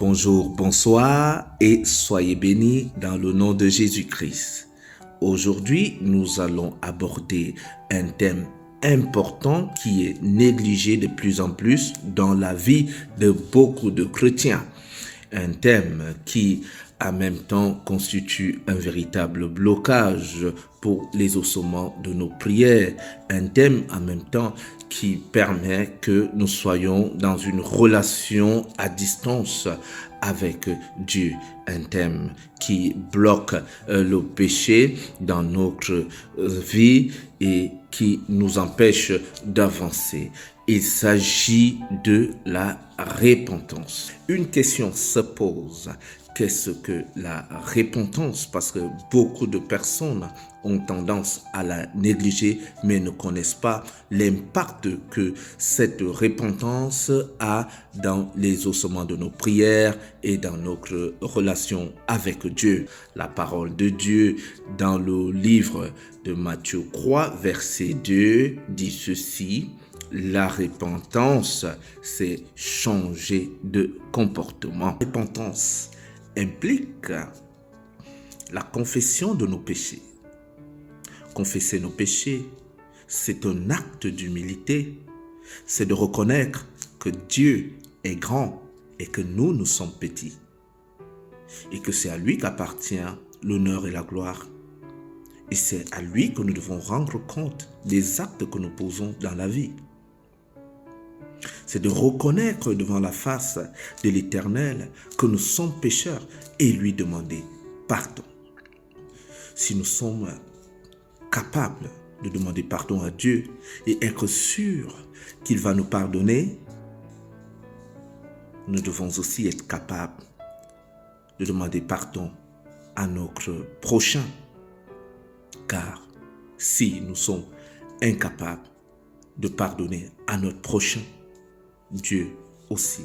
Bonjour, bonsoir et soyez bénis dans le nom de Jésus-Christ. Aujourd'hui, nous allons aborder un thème important qui est négligé de plus en plus dans la vie de beaucoup de chrétiens. Un thème qui en même temps constitue un véritable blocage pour l'exaucement de nos prières. Un thème en même temps qui permet que nous soyons dans une relation à distance avec Dieu. Un thème qui bloque le péché dans notre vie et qui nous empêche d'avancer. Il s'agit de la repentance. Une question se pose. Qu'est-ce que la repentance? Parce que beaucoup de personnes ont tendance à la négliger, mais ne connaissent pas l'impact que cette repentance a dans l'exaucement de nos prières et dans notre relation avec Dieu. La parole de Dieu dans le livre de Matthieu 3, verset 2, dit ceci: la repentance, c'est changer de comportement. La repentance implique la confession de nos péchés. Confesser nos péchés, c'est un acte d'humilité. C'est de reconnaître que Dieu est grand et que nous sommes petits. Et que c'est à lui qu'appartient l'honneur et la gloire. Et c'est à lui que nous devons rendre compte des actes que nous posons dans la vie. C'est de reconnaître devant la face de l'Éternel que nous sommes pécheurs et lui demander pardon. Si nous sommes capables de demander pardon à Dieu et être sûrs qu'il va nous pardonner, nous devons aussi être capables de demander pardon à notre prochain. Car si nous sommes incapables de pardonner à notre prochain, Dieu aussi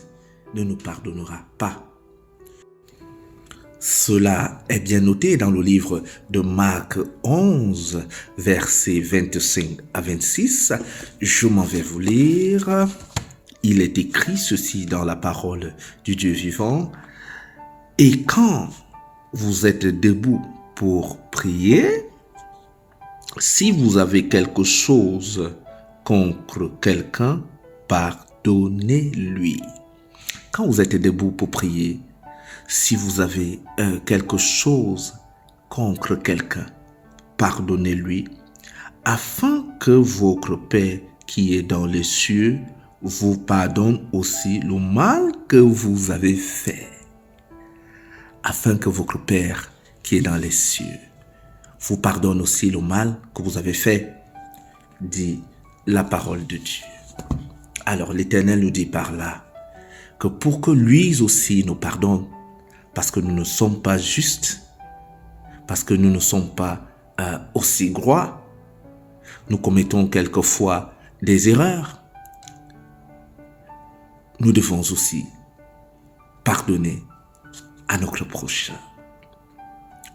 ne nous pardonnera pas. Cela est bien noté dans le livre de Marc 11, versets 25 à 26. Je m'en vais vous lire. Il est écrit ceci dans la parole du Dieu vivant. Et quand vous êtes debout pour prier, si vous avez quelque chose contre quelqu'un, pardonnez-lui. Quand vous êtes debout pour prier, si vous avez quelque chose contre quelqu'un, pardonnez-lui, afin que votre Père qui est dans les cieux vous pardonne aussi le mal que vous avez fait. Afin que votre Père qui est dans les cieux vous pardonne aussi le mal que vous avez fait, dit la parole de Dieu. Alors l'Éternel nous dit par là que pour que lui aussi nous pardonne, parce que nous ne sommes pas justes, parce que nous ne sommes pas aussi droits, nous commettons quelquefois des erreurs, nous devons aussi pardonner à notre prochain,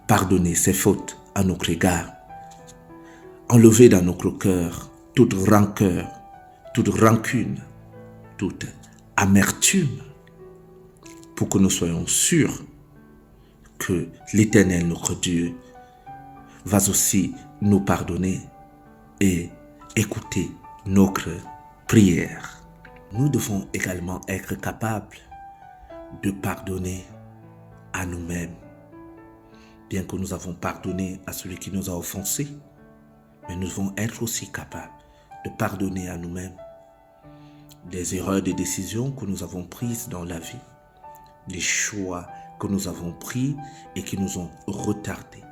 pardonner ses fautes à notre égard, enlever dans notre cœur toute rancœur, toute rancune, toute amertume, pour que nous soyons sûrs que l'Éternel, notre Dieu, va aussi nous pardonner et écouter notre prière. Nous devons également être capables de pardonner à nous-mêmes. Bien que nous avons pardonné à celui qui nous a offensés, mais nous devons être aussi capables de pardonner à nous-mêmes des erreurs de décision que nous avons prises dans la vie, des choix que nous avons pris et qui nous ont retardés,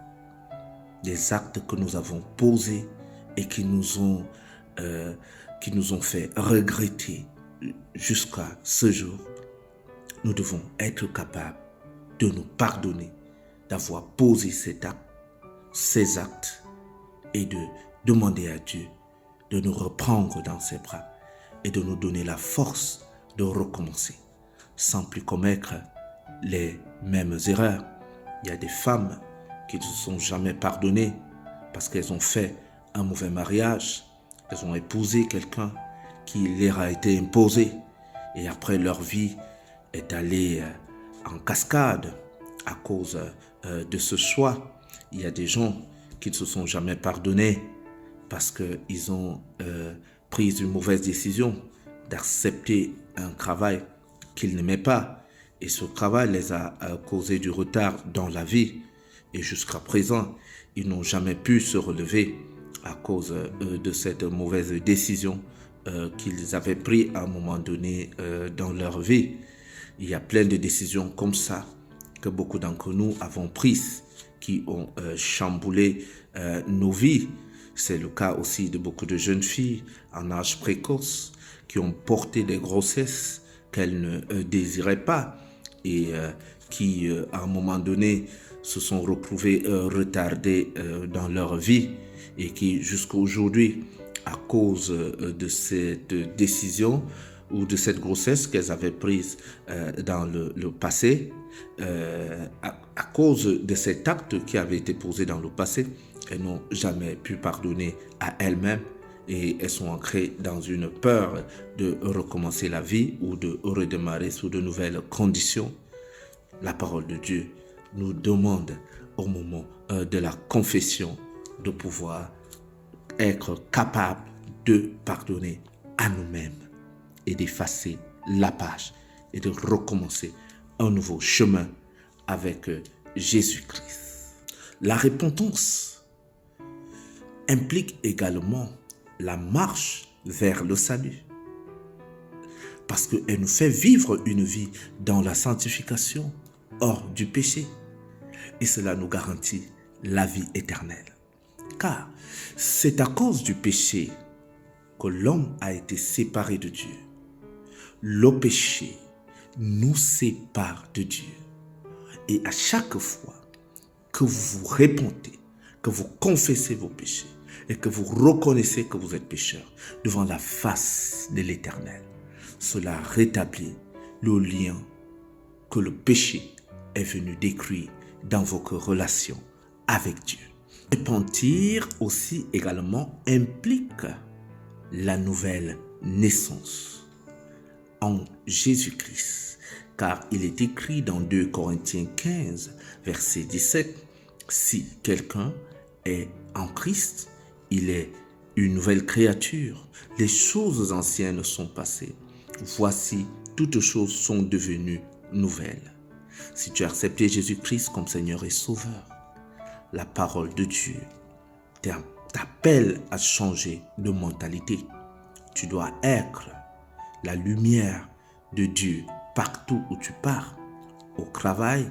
des actes que nous avons posés et qui nous ont fait regretter jusqu'à ce jour. Nous devons être capables de nous pardonner, d'avoir posé ces actes et de demander à Dieu de nous reprendre dans ses bras et de nous donner la force de recommencer sans plus commettre les mêmes erreurs. Il y a des femmes qui ne se sont jamais pardonnées parce qu'elles ont fait un mauvais mariage, elles ont épousé quelqu'un qui leur a été imposé et après leur vie est allée en cascade à cause de ce choix. Il y a des gens qui ne se sont jamais pardonnés parce qu'ils ont pris une mauvaise décision d'accepter un travail qu'ils n'aimaient pas. Et ce travail les a causé du retard dans la vie. Et jusqu'à présent, ils n'ont jamais pu se relever à cause de cette mauvaise décision qu'ils avaient prise à un moment donné dans leur vie. Il y a plein de décisions comme ça que beaucoup d'entre nous avons prises qui ont chamboulé nos vies. C'est le cas aussi de beaucoup de jeunes filles en âge précoce qui ont porté des grossesses qu'elles ne désiraient pas et qui, à un moment donné, se sont retrouvées retardées dans leur vie et qui, jusqu'à aujourd'hui, à cause de cette décision ou de cette grossesse qu'elles avaient prise dans le passé, à cause de cet acte qui avait été posé dans le passé, elles n'ont jamais pu pardonner à elles-mêmes et elles sont ancrées dans une peur de recommencer la vie ou de redémarrer sous de nouvelles conditions. La parole de Dieu nous demande au moment de la confession de pouvoir être capable de pardonner à nous-mêmes et d'effacer la page et de recommencer un nouveau chemin avec Jésus-Christ. La repentance implique également la marche vers le salut parce qu'elle nous fait vivre une vie dans la sanctification hors du péché et cela nous garantit la vie éternelle. Car c'est à cause du péché que l'homme a été séparé de Dieu. Le péché nous sépare de Dieu. Et à chaque fois que vous vous repentez, que vous confessez vos péchés et que vous reconnaissez que vous êtes pécheur devant la face de l'Éternel, cela rétablit le lien que le péché est venu détruire dans votre relation avec Dieu. Repentir aussi également implique la nouvelle naissance en Jésus-Christ. Car il est écrit dans 2 Corinthiens 15, verset 17, « Si quelqu'un est en Christ, il est une nouvelle créature. Les choses anciennes sont passées. Voici, toutes choses sont devenues nouvelles. » Si tu as accepté Jésus-Christ comme Seigneur et Sauveur, la parole de Dieu t'appelle à changer de mentalité. Tu dois être la lumière de Dieu partout où tu pars, au travail,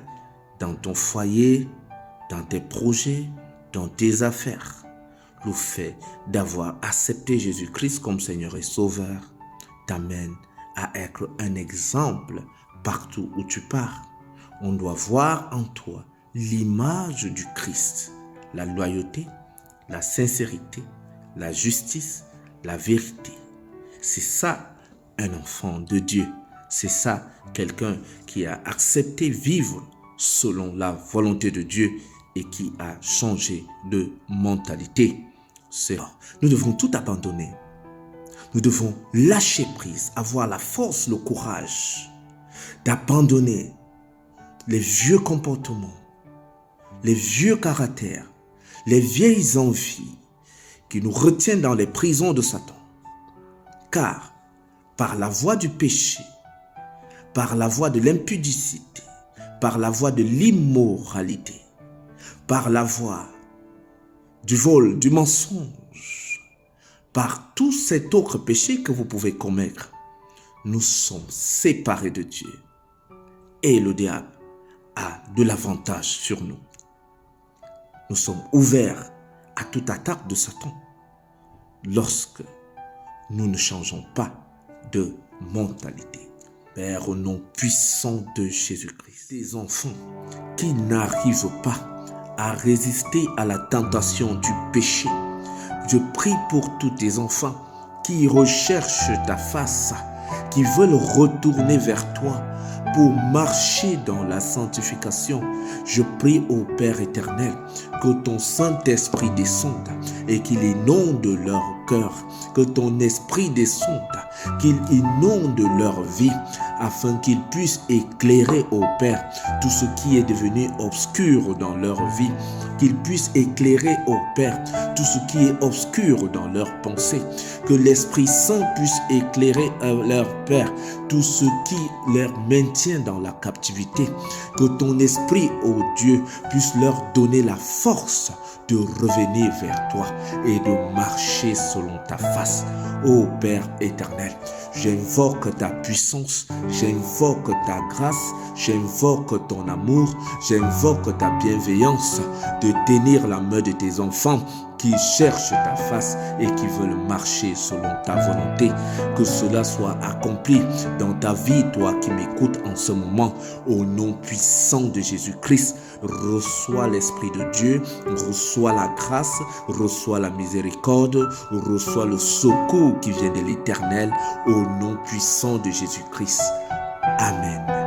dans ton foyer, dans tes projets, dans tes affaires. Le fait d'avoir accepté Jésus-Christ comme Seigneur et Sauveur t'amène à être un exemple partout où tu pars. On doit voir en toi l'image du Christ, la loyauté, la sincérité, la justice, la vérité. C'est ça un enfant de Dieu. C'est ça quelqu'un qui a accepté vivre selon la volonté de Dieu et qui a changé de mentalité. Nous devons tout abandonner. Nous devons lâcher prise, avoir la force, le courage d'abandonner les vieux comportements, les vieux caractères, les vieilles envies qui nous retiennent dans les prisons de Satan. Car par la voie du péché, par la voie de l'impudicité, par la voie de l'immoralité, par la voie du vol, du mensonge, par tout cet autre péché que vous pouvez commettre, nous sommes séparés de Dieu. Et le diable a de l'avantage sur nous. Nous sommes ouverts à toute attaque de Satan lorsque nous ne changeons pas de mentalité. Père, au nom puissant de Jésus-Christ, des enfants qui n'arrivent pas à résister à la tentation du péché, je prie pour tous tes enfants qui recherchent ta face, qui veulent retourner vers toi pour marcher dans la sanctification. Je prie au Père éternel que ton Saint-Esprit descende et qu'il inonde leur cœur, que ton esprit descende, qu'il inonde leur vie, afin qu'ils puissent éclairer, ô Père, tout ce qui est devenu obscur dans leur vie, qu'ils puissent éclairer, ô Père, tout ce qui est obscur dans leurs pensées, que l'Esprit Saint puisse éclairer, leur Père, tout ce qui leur maintient dans la captivité, que ton Esprit, ô Dieu, puisse leur donner la force de revenir vers toi et de marcher selon ta face, ô Père éternel. J'invoque ta puissance, j'invoque ta grâce, j'invoque ton amour, j'invoque ta bienveillance de tenir la main de tes enfants qui cherchent ta face et qui veulent marcher selon ta volonté. Que cela soit accompli dans ta vie, toi qui m'écoutes en ce moment. Au nom puissant de Jésus-Christ, reçois l'Esprit de Dieu, reçois la grâce, reçois la miséricorde, reçois le secours qui vient de l'Éternel. Au nom puissant de Jésus-Christ. Amen.